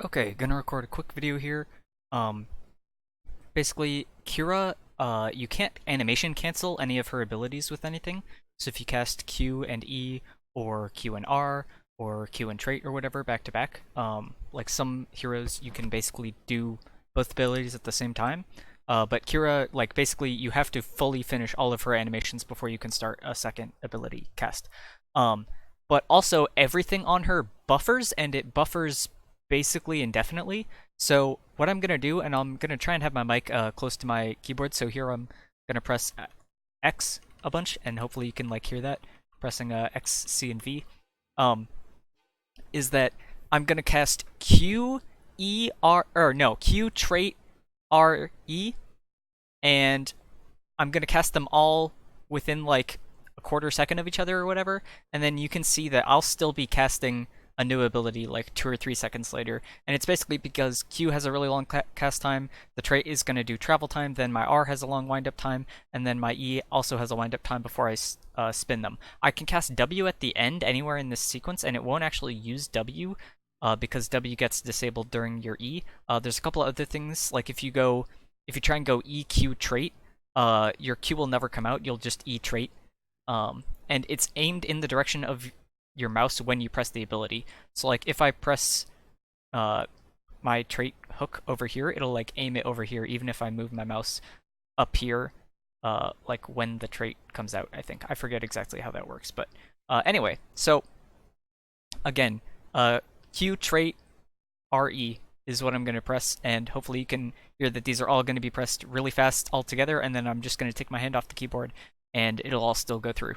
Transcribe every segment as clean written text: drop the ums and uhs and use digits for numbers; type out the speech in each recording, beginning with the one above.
Okay, gonna record a quick video here. Um, Basically, Qhira, you can't animation cancel any of her abilities with anything. So if you cast Q and E, or Q and R, or Q and trait or whatever back to back, like some heroes, you can basically do both abilities at the same time. But Qhira, like basically, you have to fully finish all of her animations before you can start a second ability cast. Um, but also everything on her buffers, and it buffers basically indefinitely. So what I'm gonna do, and I'm gonna try and have my mic close to my keyboard. So here I'm gonna press X a bunch, and hopefully you can like hear that pressing X, C, and V. Um, is that I'm gonna cast Q E R or no Q trait R E, and I'm gonna cast them all within like a quarter second of each other or whatever, and then you can see that I'll still be casting a new ability like 2 or 3 seconds later, and it's basically because Q has a really long cast time, the trait is going to do travel time, then my R has a long wind up time, and then my E also has a wind up time before I spin them. I can cast W at the end anywhere in this sequence, and it won't actually use W because W gets disabled during your E. There's a couple of other things, like if you try and go EQ trait, your Q will never come out. You'll just E trait, and it's aimed in the direction of your mouse when you press the ability. So like if I press my trait hook over here, it'll like aim it over here, even if I move my mouse up here, like when the trait comes out. I think I forget exactly how that works, but anyway. So again, Q trait RE is what I'm going to press, and hopefully you can hear that these are all going to be pressed really fast all together, and then I'm just going to take my hand off the keyboard, and it'll all still go through.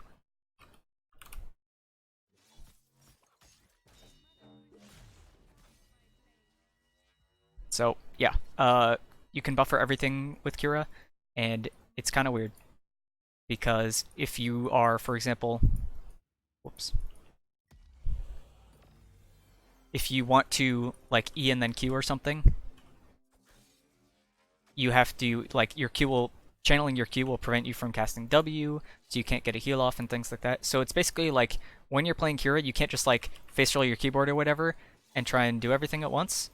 So yeah, you can buffer everything with Qhira, and it's kind of weird, because if you are, for example, whoops, if you want to like E and then Q or something, you have to like your Q will channeling your Q will prevent you from casting W, so you can't get a heal off and things like that. So it's basically like when you're playing Qhira, you can't just like face roll your keyboard or whatever and try and do everything at once.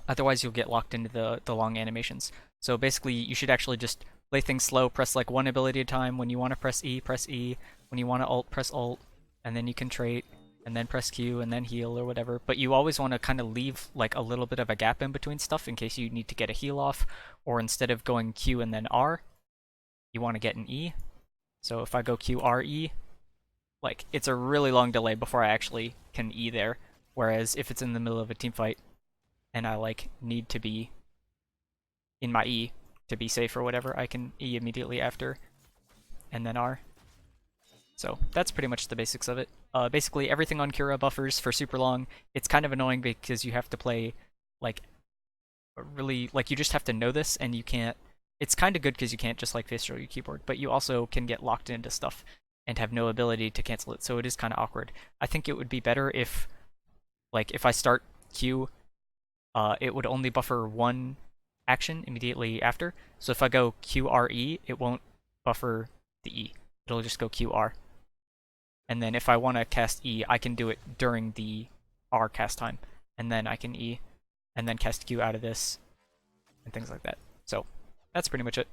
Otherwise, you'll get locked into the long animations. So basically, you should actually just play things slow, press like one ability at a time. When you want to press E, press E. When you want to ult, press ult, and then you can trait, and then press Q, and then heal or whatever. But you always want to kind of leave like a little bit of a gap in between stuff in case you need to get a heal off, or instead of going Q and then R, you want to get an E. So if I go Q R E, like it's a really long delay before I actually can E there. Whereas if it's in the middle of a team fight and I like need to be in my E to be safe or whatever, I can E immediately after and then R. So that's pretty much the basics of it. Basically everything on Qhira buffers for super long. It's kind of annoying because you have to play like really like you just have to know this, and you can't. It's kind of good because you can't just like face roll your keyboard, but you also can get locked into stuff and have no ability to cancel it. So it is kind of awkward. I think it would be better if like if I start Q, it would only buffer one action immediately after. So if I go QRE, it won't buffer the E. It'll just go QR. And then if I want to cast E, I can do it during the R cast time. And then I can E, and then cast Q out of this, and things like that. So that's pretty much it.